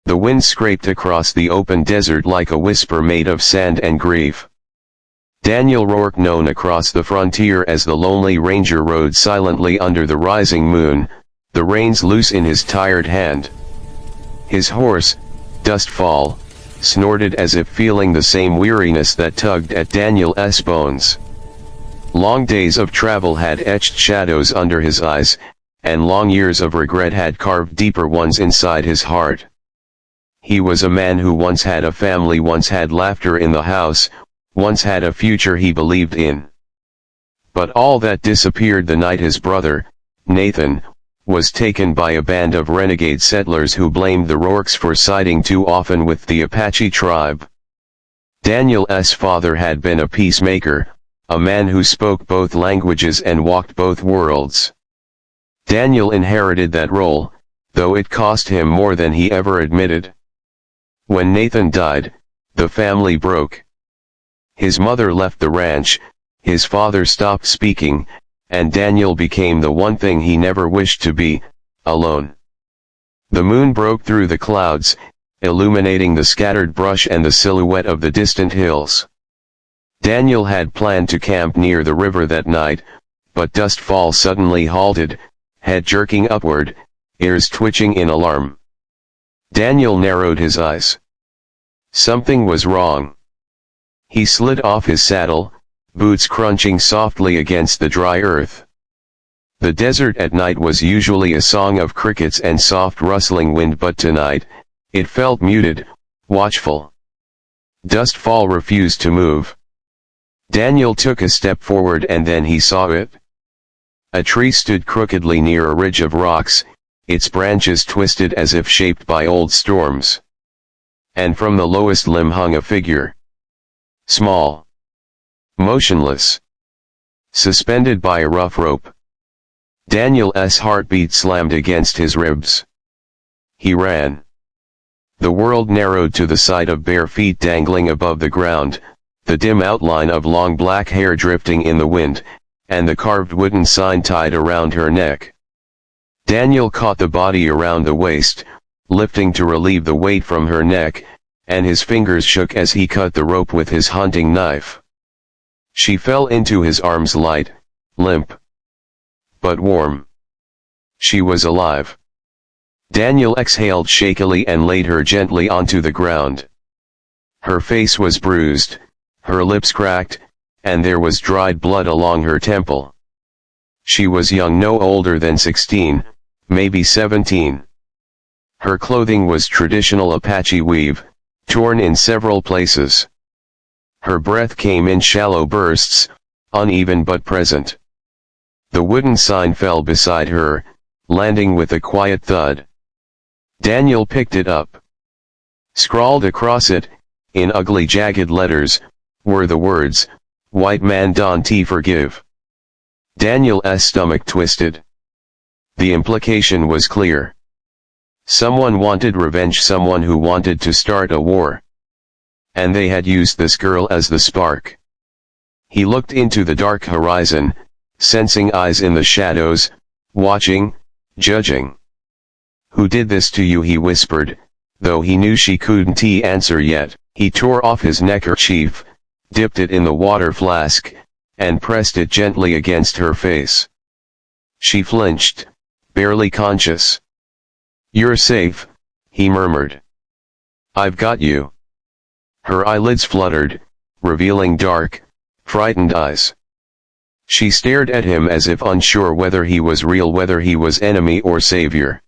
The wind scraped across the open desert like a whisper made of sand and grief. Daniel Rourke, known across the frontier as the Lonely Ranger, rode silently under the rising moon, the reins loose in his tired hand. His horse, Dustfall, snorted as if feeling the same weariness that tugged at Daniel's bones. Long days of travel had etched shadows under his eyes, and long years of regret had carved deeper ones inside his heart. He was a man who once had a family, once had laughter in the house, once had a future he believed in. But all that disappeared the night his brother, Nathan, was taken by a band of renegade settlers who blamed the Rourkes for siding too often with the Apache tribe. Daniel's father had been a peacemaker, a man who spoke both languages and walked both worlds. Daniel inherited that role, though it cost him more than he ever admitted. When Nathan died, the family broke. His mother left the ranch, his father stopped speaking, and Daniel became the one thing he never wished to be, alone. The moon broke through the clouds, illuminating the scattered brush and the silhouette of the distant hills. Daniel had planned to camp near the river that night, but Dustfall suddenly halted, head jerking upward, ears twitching in alarm. Daniel narrowed his eyes. Something was wrong. He slid off his saddle, boots crunching softly against the dry earth. The desert at night was usually a song of crickets and soft rustling wind, but tonight, it felt muted, watchful. Dustfall refused to move. Daniel took a step forward and then he saw it. A tree stood crookedly near a ridge of rocks, its branches twisted as if shaped by old storms. And from the lowest limb hung a figure. Small. Motionless. Suspended by a rough rope. Daniel's heartbeat slammed against his ribs. He ran. The world narrowed to the sight of bare feet dangling above the ground, the dim outline of long black hair drifting in the wind, and the carved wooden sign tied around her neck. Daniel caught the body around the waist, lifting to relieve the weight from her neck, and his fingers shook as he cut the rope with his hunting knife. She fell into his arms, light, limp, but warm. She was alive. Daniel exhaled shakily and laid her gently onto the ground. Her face was bruised, her lips cracked, and there was dried blood along her temple. She was young, no older than 16, maybe 17. Her clothing was traditional Apache weave, torn in several places. Her breath came in shallow bursts, uneven but present. The wooden sign fell beside her, landing with a quiet thud. Daniel picked it up. Scrawled across it, in ugly jagged letters, were the words, "White man don't forgive." Daniel's stomach twisted. The implication was clear. Someone wanted revenge, someone who wanted to start a war. And they had used this girl as the spark. He looked into the dark horizon, sensing eyes in the shadows, watching, judging. "Who did this to you?" he whispered, though he knew she couldn't answer yet. He tore off his neckerchief, dipped it in the water flask, and pressed it gently against her face. She flinched, barely conscious. "You're safe," he murmured. "I've got you." Her eyelids fluttered, revealing dark, frightened eyes. She stared at him as if unsure whether he was real, whether he was enemy or savior.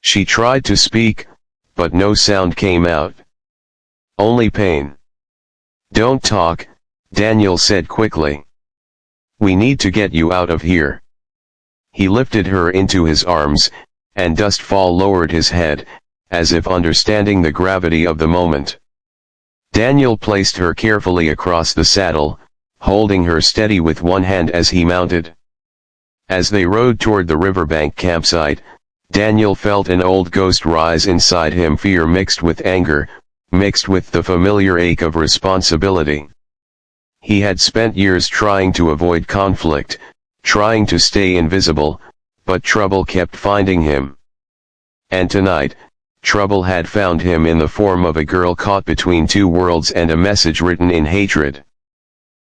She tried to speak, but no sound came out. Only pain. "Don't talk," Daniel said quickly. "We need to get you out of here." He lifted her into his arms, and Dustfall lowered his head, as if understanding the gravity of the moment. Daniel placed her carefully across the saddle, holding her steady with one hand as he mounted. As they rode toward the riverbank campsite, Daniel felt an old ghost rise inside him, fear mixed with anger, mixed with the familiar ache of responsibility. He had spent years trying to avoid conflict, trying to stay invisible, but trouble kept finding him. And tonight, trouble had found him in the form of a girl caught between two worlds and a message written in hatred.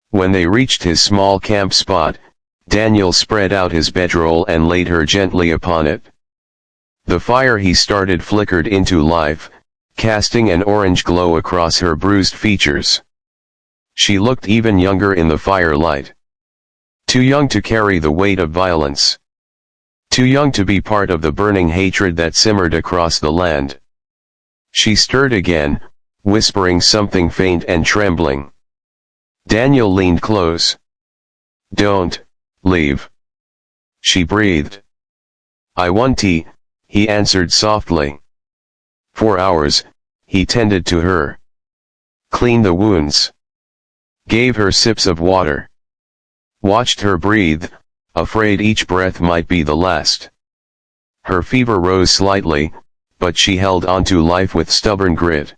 When they reached his small camp spot, Daniel spread out his bedroll and laid her gently upon it. The fire he started flickered into life, casting an orange glow across her bruised features. She looked even younger in the firelight. Too young to carry the weight of violence. Too young to be part of the burning hatred that simmered across the land. She stirred again, whispering something faint and trembling. Daniel leaned close. "Don't leave," she breathed. "I want tea," he answered softly. For hours, he tended to her. Cleaned the wounds. Gave her sips of water. Watched her breathe, afraid each breath might be the last. Her fever rose slightly, but she held on to life with stubborn grit.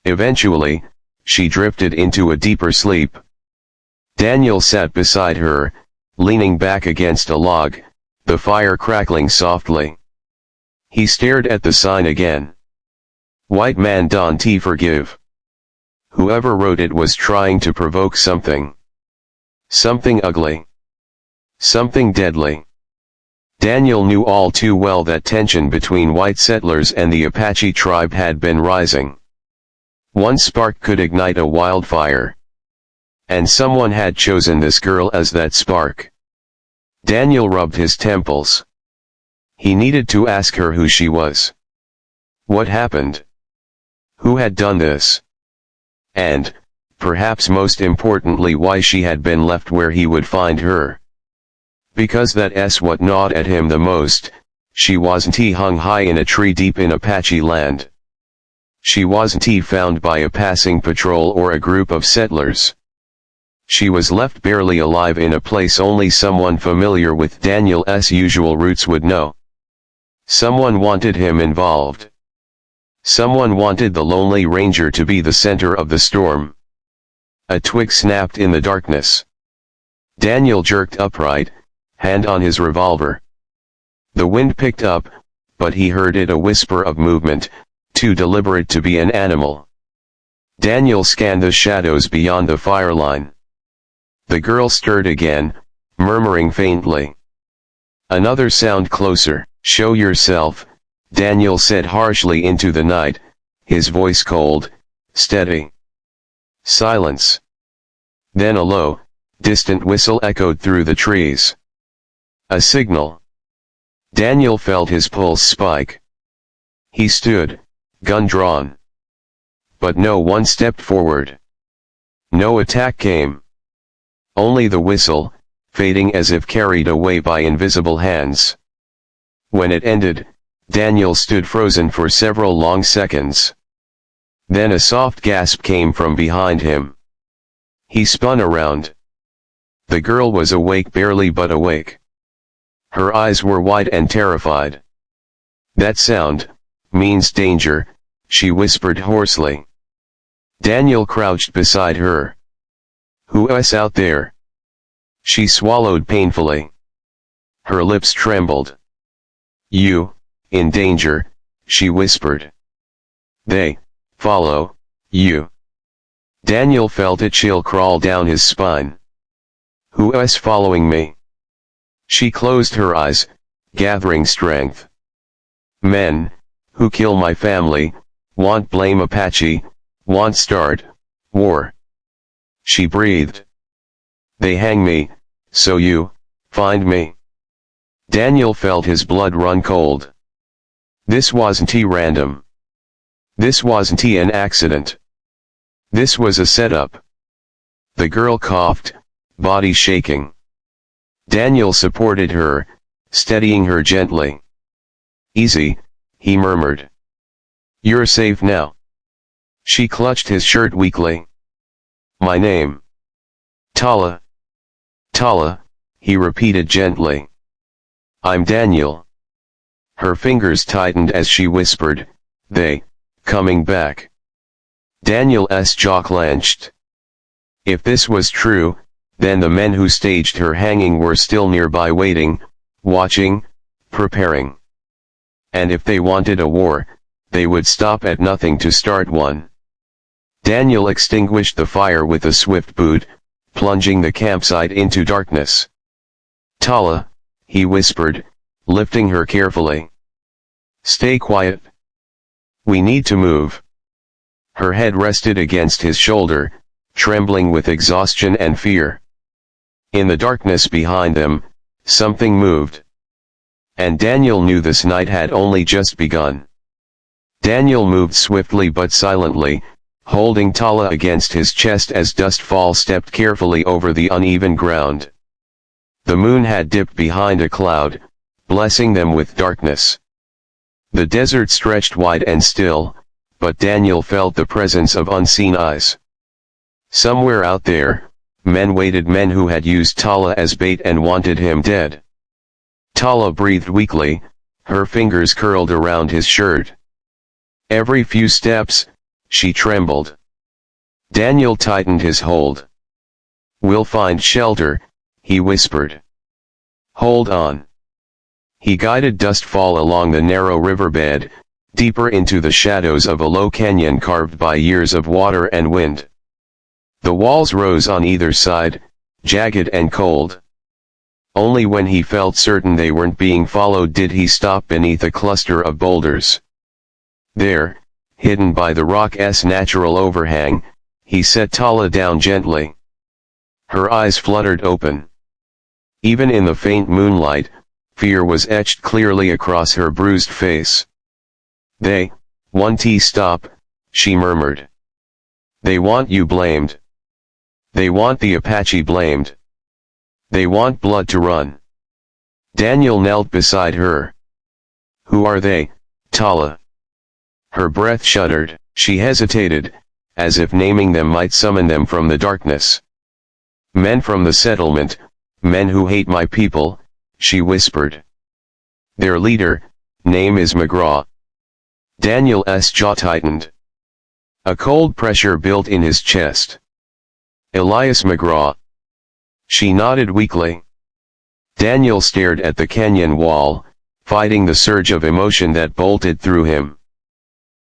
Eventually, she drifted into a deeper sleep. Daniel sat beside her, leaning back against a log, the fire crackling softly. He stared at the sign again. "White man don't forgive." Whoever wrote it was trying to provoke something. Something ugly. Something deadly. Daniel knew all too well that tension between white settlers and the Apache tribe had been rising. One spark could ignite a wildfire. And someone had chosen this girl as that spark. Daniel rubbed his temples. He needed to ask her who she was. What happened? Who had done this? And, perhaps most importantly, why she had been left where he would find her. Because that's what gnawed at him the most. She wasn't hung high in a tree deep in Apache land. She wasn't found by a passing patrol or a group of settlers. She was left barely alive in a place only someone familiar with Daniel's usual routes would know. Someone wanted him involved. Someone wanted the lonely ranger to be the center of the storm. A twig snapped in the darkness. Daniel jerked upright, hand on his revolver. The wind picked up, but he heard it a whisper of movement, too deliberate to be an animal. Daniel scanned the shadows beyond the fireline. The girl stirred again, murmuring faintly. Another sound closer. "Show yourself," Daniel said harshly into the night, his voice cold, steady. Silence. Then a low, distant whistle echoed through the trees. A signal. Daniel felt his pulse spike. He stood, gun drawn. But no one stepped forward. No attack came. Only the whistle, fading as if carried away by invisible hands. When it ended, Daniel stood frozen for several long seconds. Then a soft gasp came from behind him. He spun around. The girl was awake, barely but awake. Her eyes were wide and terrified. "That sound means danger," she whispered hoarsely. Daniel crouched beside her. "Who's out there?" She swallowed painfully. Her lips trembled. "You, in danger," she whispered. "They follow you." Daniel felt a chill crawl down his spine. "Who's following me?" She closed her eyes, gathering strength. "Men, who kill my family, want blame Apache, want start war." She breathed. "They hang me, so you find me." Daniel felt his blood run cold. This wasn't random. This wasn't an accident. This was a setup. The girl coughed, body shaking. Daniel supported her, steadying her gently. "Easy," he murmured. "You're safe now." She clutched his shirt weakly. "My name." "Tala." "Tala," he repeated gently. "I'm Daniel." Her fingers tightened as she whispered, "They, coming back." Daniel's jaw clenched. If this was true, then the men who staged her hanging were still nearby waiting, watching, preparing. And if they wanted a war, they would stop at nothing to start one. Daniel extinguished the fire with a swift boot, plunging the campsite into darkness. "Tala," he whispered, lifting her carefully. "Stay quiet. We need to move." Her head rested against his shoulder, trembling with exhaustion and fear. In the darkness behind them, something moved. And Daniel knew this night had only just begun. Daniel moved swiftly but silently, holding Tala against his chest as Dustfall stepped carefully over the uneven ground. The moon had dipped behind a cloud, blessing them with darkness. The desert stretched wide and still, but Daniel felt the presence of unseen eyes. Somewhere out there, men waited, men who had used Tala as bait and wanted him dead. Tala breathed weakly, her fingers curled around his shirt. Every few steps, she trembled. Daniel tightened his hold. "We'll find shelter," he whispered. "Hold on." He guided Dustfall along the narrow riverbed, deeper into the shadows of a low canyon carved by years of water and wind. The walls rose on either side, jagged and cold. Only when he felt certain they weren't being followed did he stop beneath a cluster of boulders. There, hidden by the rock's natural overhang, he set Tala down gently. Her eyes fluttered open. Even in the faint moonlight, fear was etched clearly across her bruised face. "They want to stop," she murmured. "They want you blamed. They want the Apache blamed. They want blood to run." Daniel knelt beside her. "Who are they, Tala?" Her breath shuddered. She hesitated, as if naming them might summon them from the darkness. "Men from the settlement, men who hate my people," she whispered. "Their leader, name is McGraw." Daniel's jaw tightened. A cold pressure built in his chest. "Elias McGraw." She nodded weakly. Daniel stared at the canyon wall, fighting the surge of emotion that bolted through him.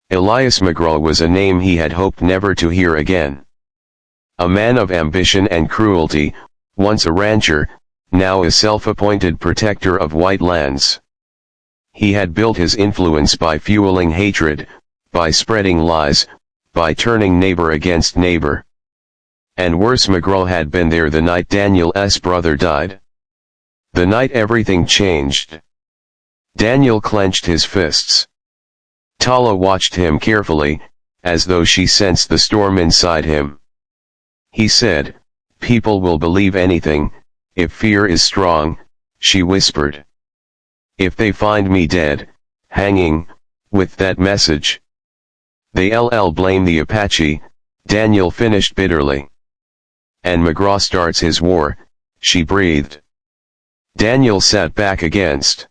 Elias McGraw was a name he had hoped never to hear again. A man of ambition and cruelty, once a rancher, now a self-appointed protector of white lands. He had built his influence by fueling hatred, by spreading lies, by turning neighbor against neighbor. And worse, McGraw had been there the night Daniel's brother died. The night everything changed. Daniel clenched his fists. Tala watched him carefully, as though she sensed the storm inside him. He said, "People will believe anything, if fear is strong," she whispered. "If they find me dead, hanging, with that message. They'll blame the Apache," Daniel finished bitterly. "And McGraw starts his war," she breathed. Daniel sat back against